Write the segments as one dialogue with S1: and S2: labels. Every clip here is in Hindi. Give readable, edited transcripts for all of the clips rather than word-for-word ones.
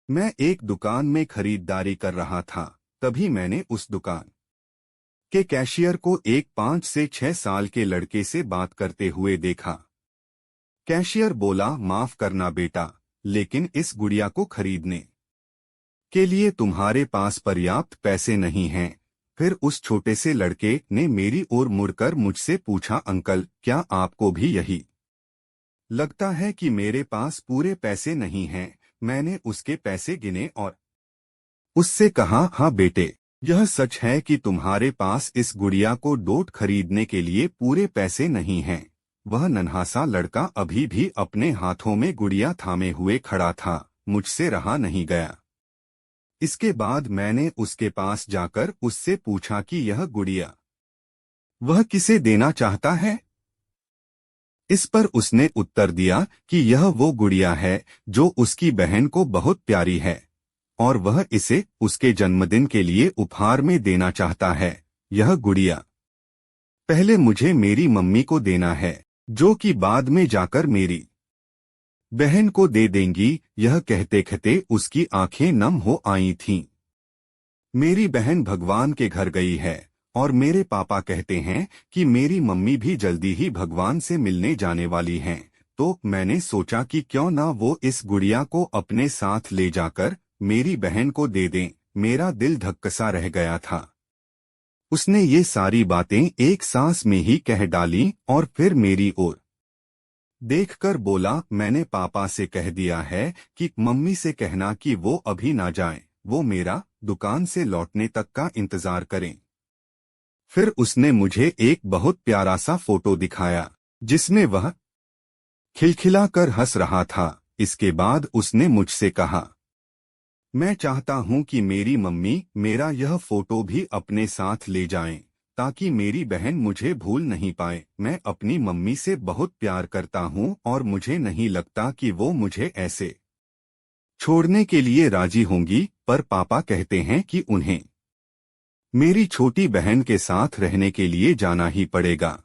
S1: मैं एक दुकान में खरीदारी कर रहा था। तभी मैंने उस दुकान के कैशियर को एक 5 से 6 साल के लड़के से बात करते हुए देखा। कैशियर बोला, माफ करना बेटा, लेकिन इस गुड़िया को खरीदने के लिए तुम्हारे पास पर्याप्त पैसे नहीं हैं। फिर उस छोटे से लड़के ने मेरी ओर मुड़कर मुझसे पूछा, अंकल, क्या आपको भी यही लगता है कि मेरे पास पूरे पैसे नहीं हैं? मैंने उसके पैसे गिने और उससे कहा, हाँ बेटे, यह सच है कि तुम्हारे पास इस गुड़िया को डोट खरीदने के लिए पूरे पैसे नहीं हैं। वह नन्हा सा लड़का अभी भी अपने हाथों में गुड़िया थामे हुए खड़ा था। मुझसे रहा नहीं गया। इसके बाद मैंने उसके पास जाकर उससे पूछा कि यह गुड़िया वह किसे देना चाहता है। इस पर उसने उत्तर दिया कि यह वो गुड़िया है जो उसकी बहन को बहुत प्यारी है और वह इसे उसके जन्मदिन के लिए उपहार में देना चाहता है। यह गुड़िया पहले मुझे मेरी मम्मी को देना है, जो कि बाद में जाकर मेरी बहन को दे देंगी। यह कहते कहते उसकी आंखें नम हो आई थीं। मेरी बहन भगवान के घर गई है और मेरे पापा कहते हैं कि मेरी मम्मी भी जल्दी ही भगवान से मिलने जाने वाली हैं। तो मैंने सोचा कि क्यों ना वो इस गुड़िया को अपने साथ ले जाकर मेरी बहन को दे दें। मेरा दिल धक्कसा रह गया था। उसने ये सारी बातें एक सांस में ही कह डाली और फिर मेरी ओर देखकर बोला, मैंने पापा से कह दिया है कि मम्मी से कहना कि वो अभी ना जाएं, वो मेरा दुकान से लौटने तक का इंतजार करें। फिर उसने मुझे एक बहुत प्यारा सा फोटो दिखाया जिसमें वह खिलखिलाकर हंस रहा था। इसके बाद उसने मुझसे कहा, मैं चाहता हूं कि मेरी मम्मी मेरा यह फोटो भी अपने साथ ले जाएं, ताकि मेरी बहन मुझे भूल नहीं पाए। मैं अपनी मम्मी से बहुत प्यार करता हूं और मुझे नहीं लगता कि वो मुझे ऐसे छोड़ने के लिए राजी होंगी, पर पापा कहते हैं कि उन्हें मेरी छोटी बहन के साथ रहने के लिए जाना ही पड़ेगा।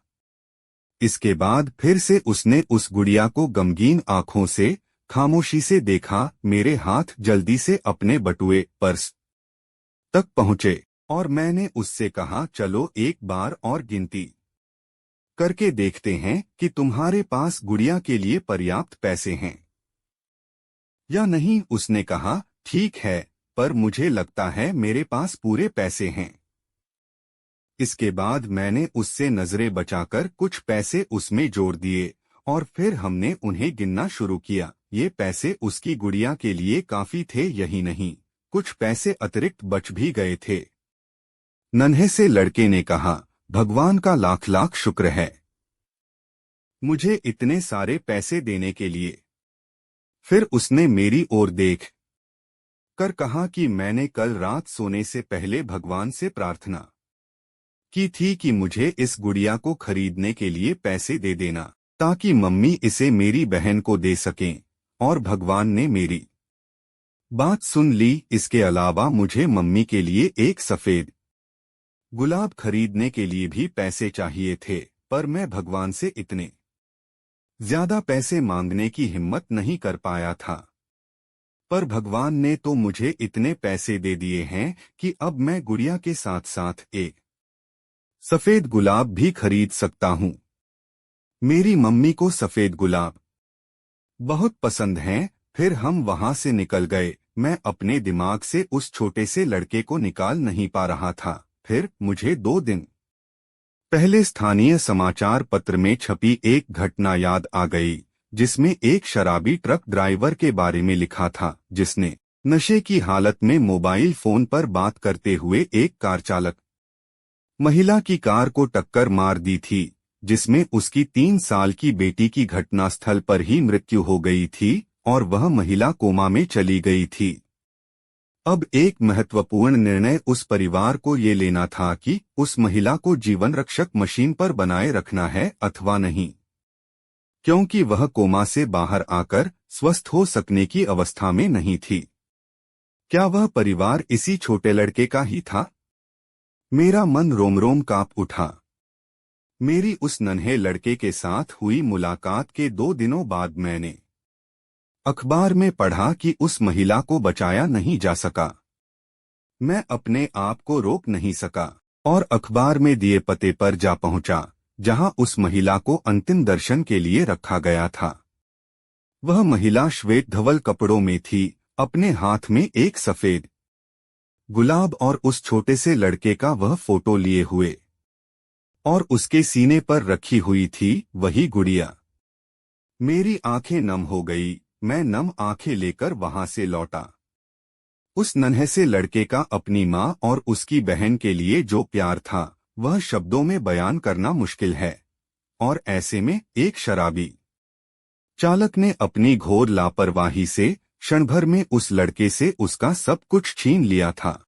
S1: इसके बाद फिर से उसने उस गुड़िया को गमगीन आंखों से खामोशी से देखा। मेरे हाथ जल्दी से अपने बटुए पर्स तक पहुंचे और मैंने उससे कहा, चलो एक बार और गिनती करके देखते हैं कि तुम्हारे पास गुड़िया के लिए पर्याप्त पैसे हैं या नहीं। उसने कहा, ठीक है, पर मुझे लगता है मेरे पास पूरे पैसे हैं। इसके बाद मैंने उससे नजरें बचाकर कुछ पैसे उसमें जोड़ दिए और फिर हमने उन्हें गिनना शुरू किया। ये पैसे उसकी गुड़िया के लिए काफी थे, यही नहीं, कुछ पैसे अतिरिक्त बच भी गए थे। नन्हे से लड़के ने कहा, भगवान का लाख लाख शुक्र है मुझे इतने सारे पैसे देने के लिए। फिर उसने मेरी ओर देख कर कहा कि मैंने कल रात सोने से पहले भगवान से प्रार्थना की थी कि मुझे इस गुड़िया को खरीदने के लिए पैसे दे देना, ताकि मम्मी इसे मेरी बहन को दे सकें, और भगवान ने मेरी बात सुन ली। इसके अलावा मुझे मम्मी के लिए एक सफेद गुलाब खरीदने के लिए भी पैसे चाहिए थे, पर मैं भगवान से इतने ज्यादा पैसे मांगने की हिम्मत नहीं कर पाया था। पर भगवान ने तो मुझे इतने पैसे दे दिए हैं कि अब मैं गुड़िया के साथ साथ एक सफेद गुलाब भी खरीद सकता हूँ। मेरी मम्मी को सफेद गुलाब बहुत पसंद हैं। फिर हम वहां से निकल गए। मैं अपने दिमाग से उस छोटे से लड़के को निकाल नहीं पा रहा था। फिर मुझे 2 दिन पहले स्थानीय समाचार पत्र में छपी एक घटना याद आ गई, जिसमें एक शराबी ट्रक ड्राइवर के बारे में लिखा था, जिसने नशे की हालत में मोबाइल फोन पर बात करते हुए एक कार चालक महिला की कार को टक्कर मार दी थी, जिसमें उसकी 3 साल की बेटी की घटनास्थल पर ही मृत्यु हो गई थी और वह महिला कोमा में चली गई थी। अब एक महत्वपूर्ण निर्णय उस परिवार को ये लेना था कि उस महिला को जीवन रक्षक मशीन पर बनाए रखना है अथवा नहीं, क्योंकि वह कोमा से बाहर आकर स्वस्थ हो सकने की अवस्था में नहीं थी। क्या वह परिवार इसी छोटे लड़के का ही था? मेरा मन रोम रोम कांप उठा। मेरी उस नन्हे लड़के के साथ हुई मुलाकात के 2 दिनों बाद मैंने अखबार में पढ़ा कि उस महिला को बचाया नहीं जा सका। मैं अपने आप को रोक नहीं सका और अखबार में दिए पते पर जा पहुंचा, जहां उस महिला को अंतिम दर्शन के लिए रखा गया था। वह महिला श्वेत धवल कपड़ों में थी, अपने हाथ में एक सफेद गुलाब और उस छोटे से लड़के का वह फोटो लिए हुए, और उसके सीने पर रखी हुई थी वही गुड़िया। मेरी आंखें नम हो गई। मैं नम आंखें लेकर वहां से लौटा। उस नन्हे से लड़के का अपनी माँ और उसकी बहन के लिए जो प्यार था, वह शब्दों में बयान करना मुश्किल है। और ऐसे में एक शराबी चालक ने अपनी घोर लापरवाही से क्षण भर में उस लड़के से उसका सब कुछ छीन लिया था।